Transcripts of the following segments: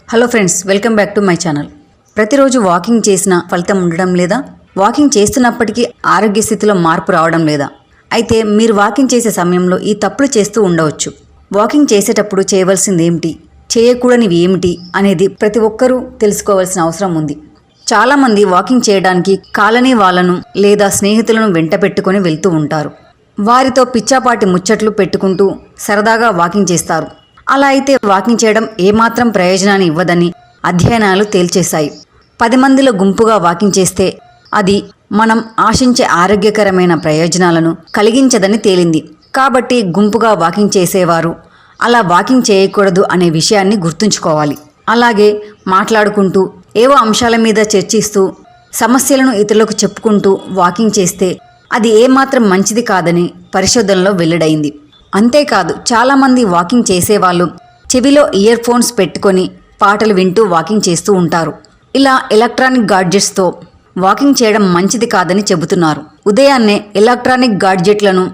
Hello friends, welcome back to my channel. ప్రతిరోజు walking చేసిన ఫలితం ఉండడం లేదా? వాకింగ్ చేస్తున్నప్పటికీ ఆరోగ్య స్థితిలో మార్పు రావడం లేదా? అయితే మీరు వాకింగ్ చేసే సమయంలో ఈ తప్పులు చేస్తూ ఉండవచ్చు. వాకింగ్ చేసేటప్పుడు చేయవలసింది ఏమిటి, చేయకూడనివి ఏమిటి అనేది ప్రతి ఒక్కరూ తెలుసుకోవాల్సిన అవసరం ఉంది. చాలామంది వాకింగ్ చేయడానికి కాలనీ వాళ్ళను లేదా స్నేహితులను వెంట పెట్టుకొని వెళ్తూ ఉంటారు. వారితో పిచ్చాపాటి ముచ్చట్లు పెట్టుకుంటూ సరదాగా వాకింగ్ చేస్తారు. అలా అయితే వాకింగ్ చేయడం ఏమాత్రం ప్రయోజనాన్ని ఇవ్వదని అధ్యయనాలు తేల్చేశాయి. 10 మందిలో గుంపుగా వాకింగ్ చేస్తే అది మనం ఆశించే ఆరోగ్యకరమైన ప్రయోజనాలను కలిగించదని తేలింది. కాబట్టి గుంపుగా వాకింగ్ చేసేవారు అలా వాకింగ్ చేయకూడదు అనే విషయాన్ని గుర్తుంచుకోవాలి. అలాగే మాట్లాడుకుంటూ ఏవో అంశాల మీద చర్చిస్తూ సమస్యలను ఇతరులకు చెప్పుకుంటూ వాకింగ్ చేస్తే అది ఏమాత్రం మంచిది కాదని పరిశోధనలో వెల్లడైంది. అంతేకాదు, చాలామంది వాకింగ్ చేసేవాళ్ళు చెవిలో ఇయర్ ఫోన్స్ పెట్టుకొని పాటలు వింటూ వాకింగ్ చేస్తూ ఉంటారు. ఇలా ఎలక్ట్రానిక్ గాడ్జెట్స్తో వాకింగ్ చేయడం మంచిది కాదని చెబుతున్నారు. ఉదయాన్నే ఎలక్ట్రానిక్ గాడ్జెట్లను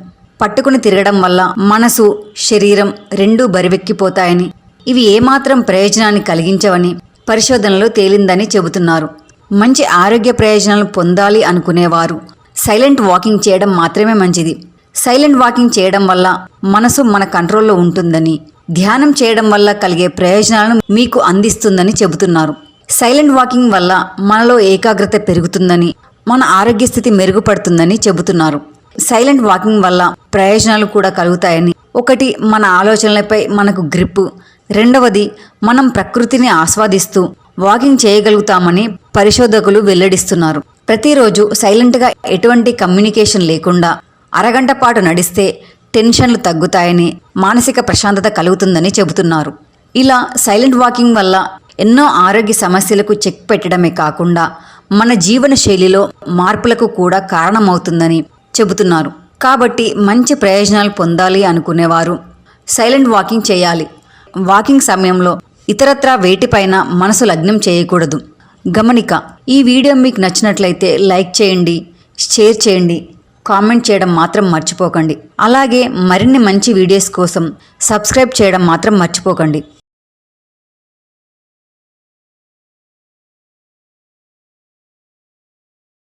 పట్టుకుని తిరగడం వల్ల మనసు, శరీరం రెండూ బరివెక్కిపోతాయని, ఇవి ఏమాత్రం ప్రయోజనాన్ని కలిగించవని పరిశోధనలో తేలిందని చెబుతున్నారు. మంచి ఆరోగ్య ప్రయోజనాలు పొందాలి అనుకునేవారు సైలెంట్ వాకింగ్ చేయడం మాత్రమే మంచిది. సైలెంట్ వాకింగ్ చేయడం వల్ల మనసు మన కంట్రోల్లో ఉంటుందని, ధ్యానం చేయడం వల్ల కలిగే ప్రయోజనాలను మీకు అందిస్తుందని చెబుతున్నారు. సైలెంట్ వాకింగ్ వల్ల మనలో ఏకాగ్రత పెరుగుతుందని, మన ఆరోగ్య స్థితి మెరుగుపడుతుందని చెబుతున్నారు. సైలెంట్ వాకింగ్ వల్ల ప్రయోజనాలు కూడా కలుగుతాయని. ఒకటి, మన ఆలోచనలపై మనకు గ్రిప్. రెండవది, మనం ప్రకృతిని ఆస్వాదిస్తూ వాకింగ్ చేయగలుగుతామని పరిశోధకులు వెల్లడిస్తున్నారు. ప్రతిరోజు సైలెంట్గా ఎటువంటి కమ్యూనికేషన్ లేకుండా అరగంట పాటు నడిస్తే టెన్షన్లు తగ్గుతాయని, మానసిక ప్రశాంతత కలుగుతుందని చెబుతున్నారు. ఇలా సైలెంట్ వాకింగ్ వల్ల ఎన్నో ఆరోగ్య సమస్యలకు చెక్ పెట్టడమే కాకుండా మన జీవన శైలిలో మార్పులకు కూడా కారణమవుతుందని చెబుతున్నారు. కాబట్టి మంచి ప్రయోజనాలు పొందాలి అనుకునేవారు సైలెంట్ వాకింగ్ చేయాలి. వాకింగ్ సమయంలో ఇతరత్రా వేటిపైన మనసు లగ్నం చేయకూడదు. గమనిక: ఈ వీడియో మీకు నచ్చినట్లయితే లైక్ చేయండి, షేర్ చేయండి, కామెంట్ చేయడం మాత్రం మర్చిపోకండి. అలాగే మరిన్ని మంచి వీడియోస్ కోసం సబ్స్క్రైబ్ చేయడం మాత్రం మర్చిపోకండి.